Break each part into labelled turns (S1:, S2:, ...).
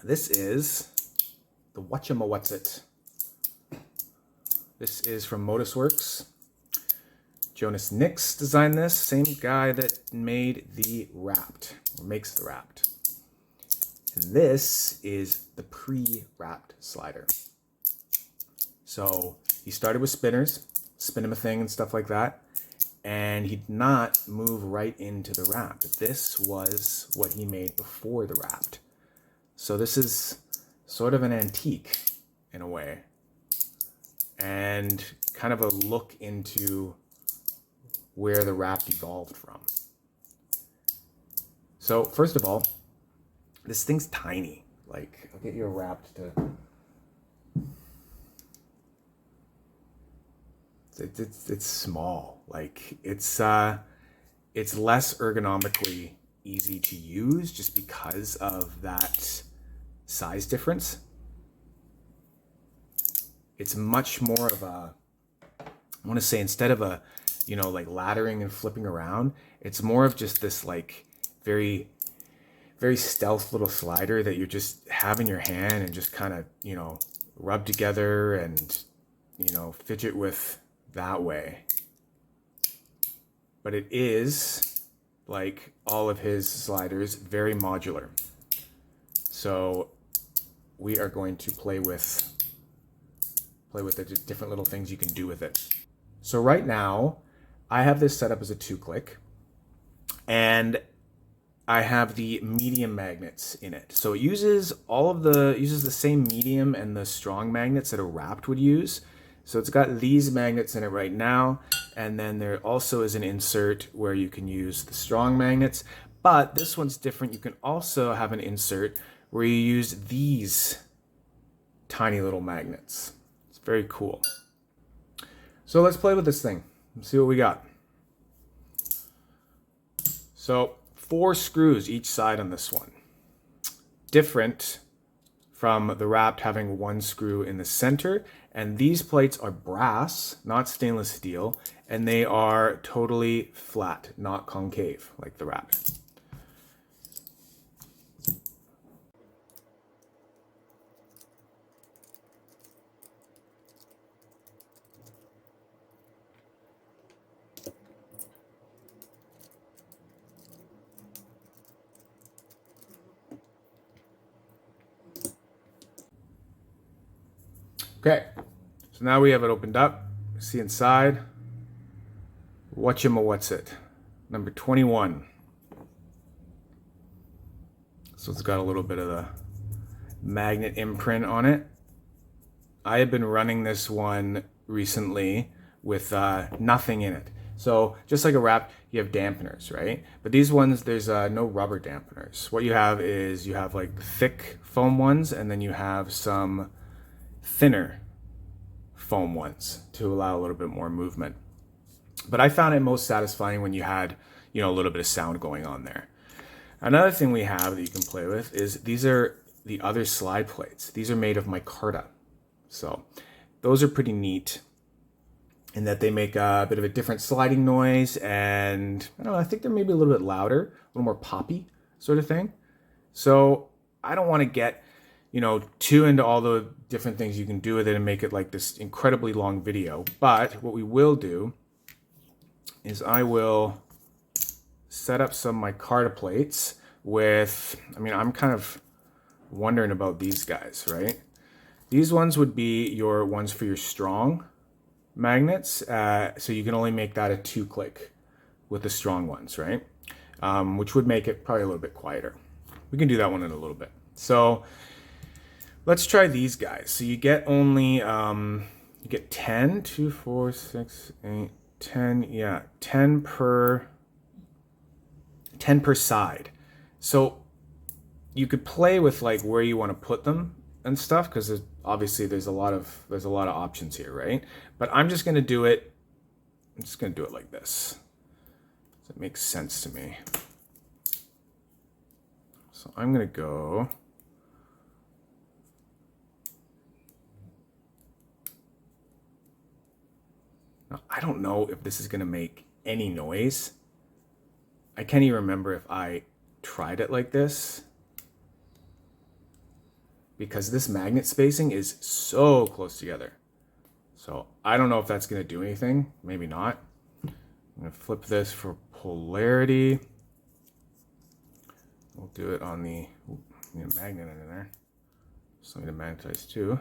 S1: This is the Wachamawhatsit. This is from Modusworks. Jonas Nix designed this, same guy that made the Rapt, or makes the Rapt. And this is the pre-Rapt slider. So he started with spinners, spin him a thing and stuff like that, and he did not move right into the Rapt. This was what he made before the Rapt. So this is sort of an antique in a way, and kind of a look into where the Rapt evolved from. So first of all, this thing's tiny. Like, I'll get you a Rapt to... It's small. Like, it's less ergonomically easy to use just because of that size difference. It's much more of a, I want to say, instead of a, you know, like laddering and flipping around, it's more of just this like very stealth little slider that you just have in your hand and just kind of, you know, rub together and, you know, fidget with that way. But it is, like all of his sliders, very modular. So we are going to play with the different little things you can do with it. So right now, I have this set up as a 2-click, and I have the medium magnets in it. So it uses uses the same medium and the strong magnets that a Rapt would use. So it's got these magnets in it right now, and then there also is an insert where you can use the strong magnets, but this one's different. You can also have an insert where you use these tiny little magnets. It's very cool. So let's play with this thing. Let's see what we got. So 4 screws each side on this one. Different from the Rapt having 1 screw in the center. And these plates are brass, not stainless steel, and they are totally flat, not concave like the Rapt. Okay, so now we have it opened up. See inside. Wachamawhatsit, number 21. So it's got a little bit of the magnet imprint on it. I have been running this one recently with nothing in it. So just like a Rapt, you have dampeners, right? But these ones, there's no rubber dampeners. What you have is you have like thick foam ones, and then you have some thinner foam ones to allow a little bit more movement. But I found it most satisfying when you had, you know, a little bit of sound going on there. Another thing we have that you can play with is these are the other slide plates. These are made of micarta. So those are pretty neat in that they make a bit of a different sliding noise, and I don't know, I think they're maybe a little bit louder, a little more poppy sort of thing. So I don't want to get, you know, too into all the different things you can do with it and make it like this incredibly long video. But what we will do is I will set up some micarta plates with, I mean, I'm kind of wondering about these guys, right? These ones would be your ones for your strong magnets. So you can only make that a 2-click with the strong ones, right? Which would make it probably a little bit quieter. We can do that one in a little bit. So let's try these guys. So you get only, you get 10, 2, 4, 6, 8, 10, yeah, 10 per side. So you could play with like where you want to put them and stuff, because obviously there's a lot of options here, right? But I'm just gonna do it. I'm just gonna do it like this. So it makes sense to me. So I'm gonna go. Now, I don't know if this is gonna make any noise. I can't even remember if I tried it like this. because this magnet spacing is so close together. So I don't know if that's going to do anything. Maybe not. I'm going to flip this for polarity. We'll do it on the, need a magnet in there. So I need to magnetize too.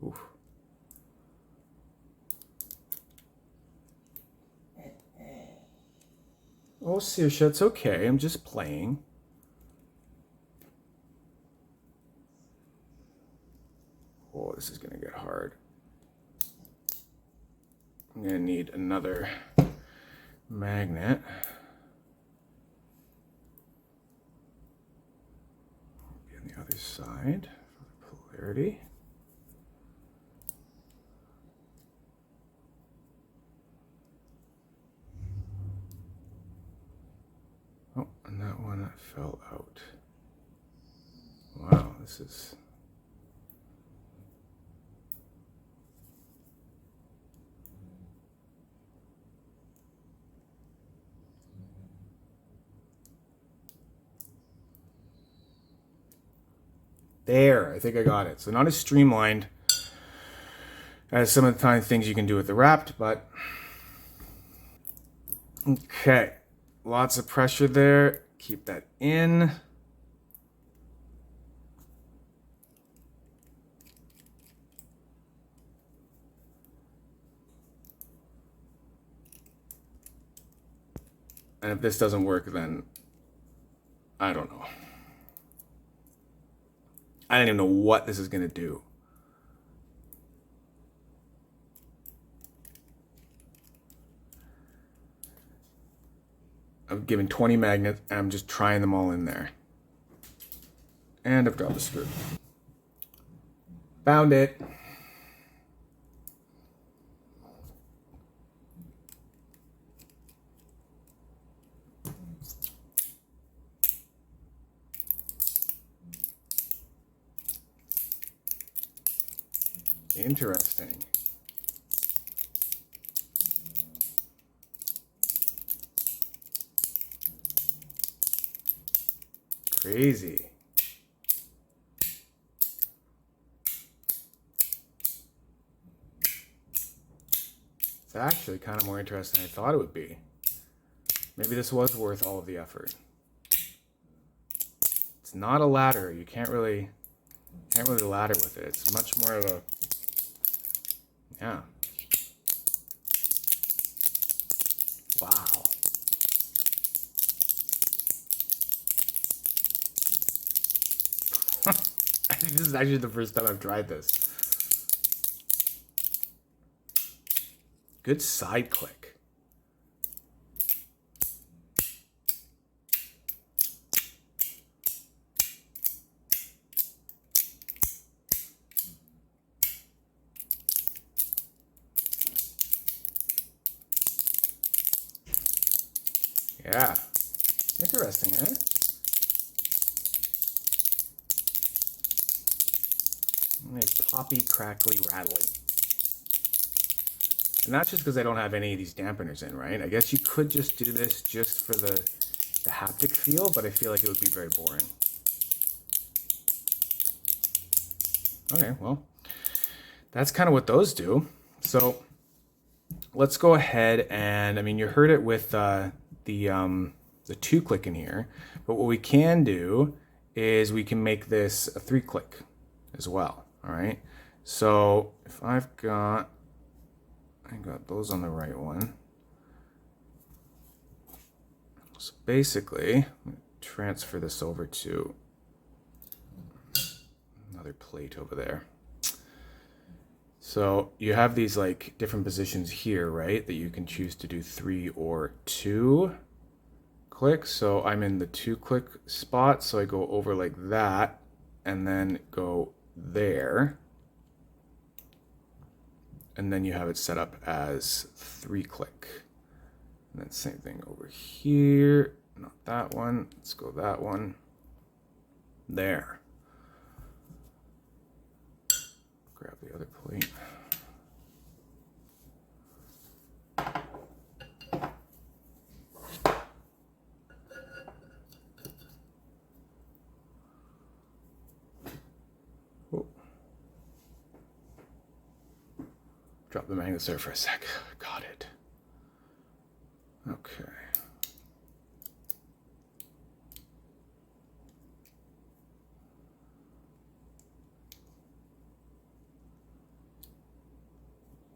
S1: Oof. Oh, Saoirse, it's okay. I'm just playing. Oh, this is going to get hard. I'm going to need another magnet. Be on the other side for the polarity. Oh, and that one fell out. Wow, this is... There, I think I got it. So not as streamlined as some of the time things you can do with the Rapt, but okay. Lots of pressure there. Keep that in. And if this doesn't work, then I don't know. I don't even know what this is going to do. I'm giving 20 magnets and I'm just trying them all in there. And I've dropped the screw. Found it. Interesting. Crazy. It's actually kind of more interesting than I thought it would be. Maybe this was worth all of the effort. It's not a ladder. You can't really ladder with it. It's much more of a, yeah. Wow. I think this is actually the first time I've tried this. Good side click. Yeah. Interesting, eh? Poppy, crackly, rattly. And that's just because I don't have any of these dampeners in, right? I guess you could just do this just for the haptic feel, but I feel like it would be very boring. Okay, well, that's kind of what those do. So let's go ahead and, I mean, you heard it with the 2-click in here, but what we can do is we can make this a 3-click as well. All right. So if I got those on the right one. So basically, transfer this over to another plate over there. So you have these like different positions here, right? That you can choose to do 3 or 2 clicks. So I'm in the 2-click spot. So I go over like that and then go there. And then you have it set up as 3-click. And then same thing over here. Not that one. Let's go that one. There. Grab the other plate. Drop the magnets there for a sec. Got it. Okay.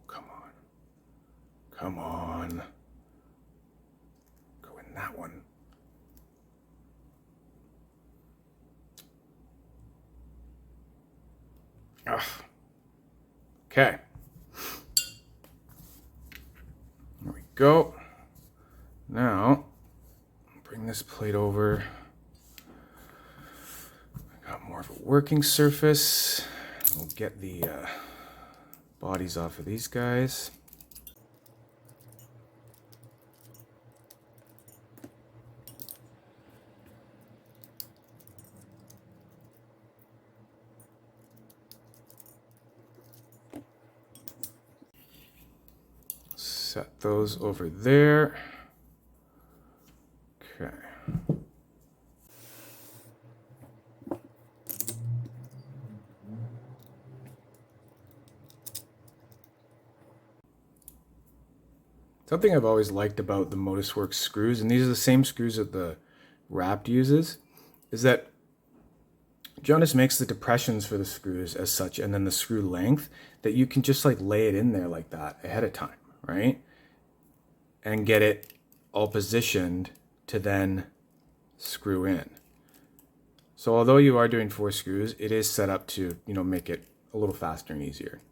S1: Come on. Come on. Go in that one. Ugh. Okay. There we go. Now, bring this plate over. I got more of a working surface. We'll get the bodies off of these guys. Set those over there. Okay. Something I've always liked about the Modusworks screws, and these are the same screws that the Rapt uses, is that Jonas makes the depressions for the screws as such, and then the screw length, that you can just like lay it in there like that ahead of time, right? And get it all positioned to then screw in. So although you are doing 4 screws, it is set up to, you know, make it a little faster and easier.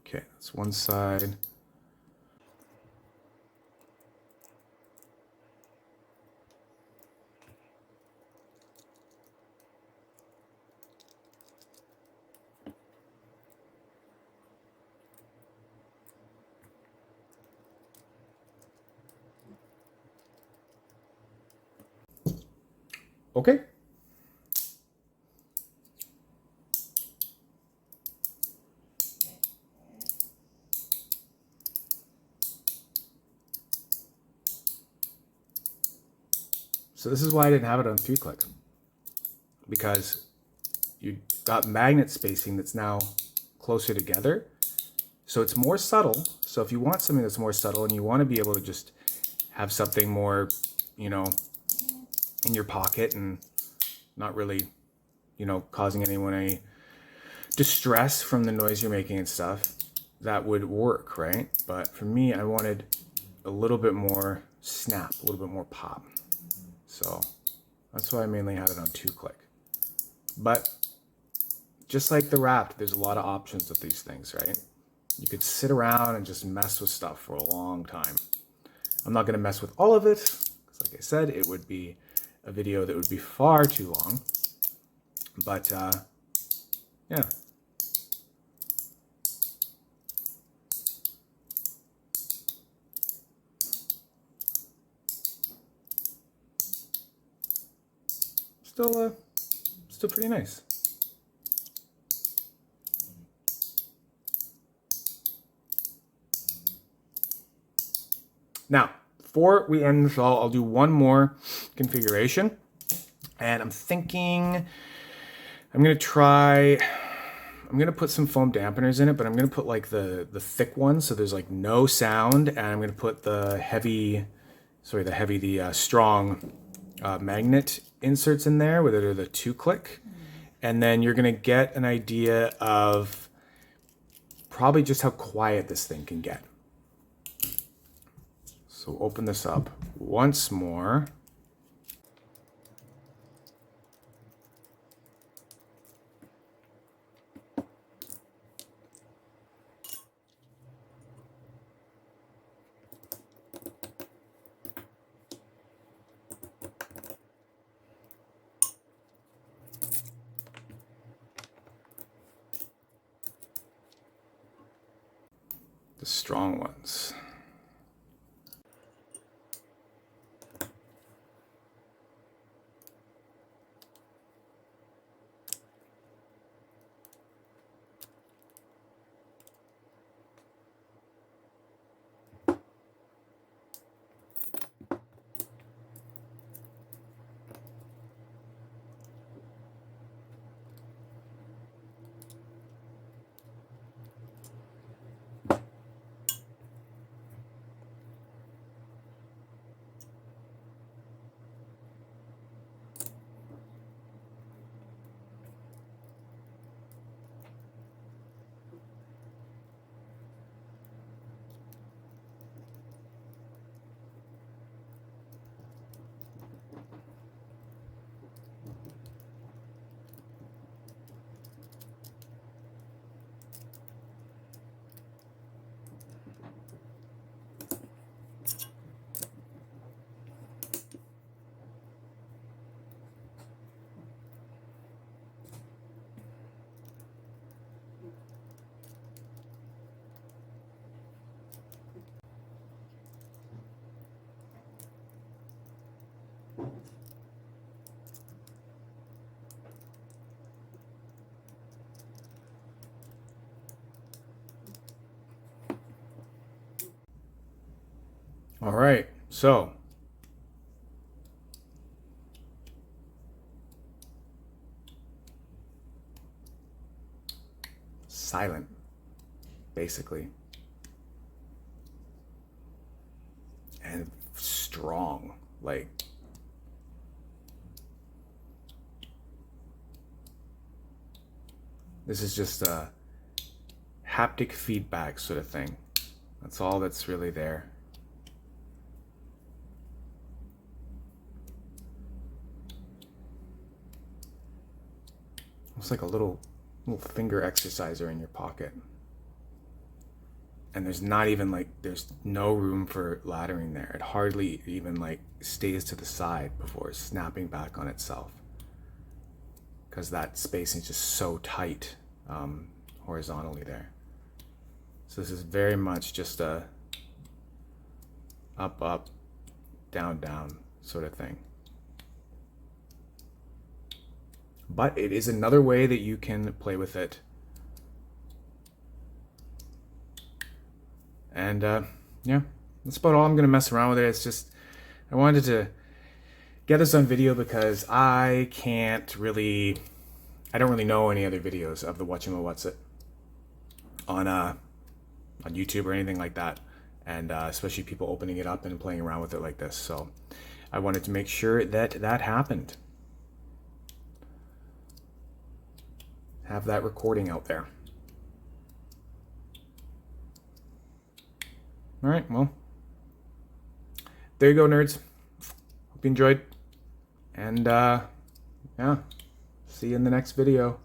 S1: Okay, that's one side. Okay. So this is why I didn't have it on 3-click, because you got magnet spacing that's now closer together. So it's more subtle. So if you want something that's more subtle and you want to be able to just have something more, you know, in your pocket and not really, you know, causing anyone any distress from the noise you're making and stuff, that would work, right? But for me, I wanted a little bit more snap, a little bit more pop. So that's why I mainly had it on 2-click. But just like the Rapt, there's a lot of options with these things, right? You could sit around and just mess with stuff for a long time. I'm not going to mess with all of it, because like I said, it would be a video that would be far too long. But yeah. Still pretty nice. Now, before we end this all, I'll do one more configuration. And I'm thinking I'm going to put some foam dampeners in it, but I'm going to put like the thick ones, so there's like no sound, and I'm going to put the strong magnet inserts in there, whether they're the 2-click. And then you're going to get an idea of probably just how quiet this thing can get. So open this up once more. The strong ones. All right, so silent, basically, and strong, like this is just a haptic feedback sort of thing. That's all that's really there. It's like a little finger exerciser in your pocket. And there's not even like, there's no room for laddering there. It hardly even like stays to the side before snapping back on itself, because that spacing is just so tight horizontally there. So this is very much just a up, up, down, down sort of thing. But it is another way that you can play with it. And yeah, that's about all I'm gonna mess around with it. It's just, I wanted to get this on video because I don't really know any other videos of the Wachamawhatsit on YouTube or anything like that. And especially people opening it up and playing around with it like this. So I wanted to make sure that that happened. Have that recording out there. All right, well, there you go, nerds. Hope you enjoyed. And yeah, see you in the next video.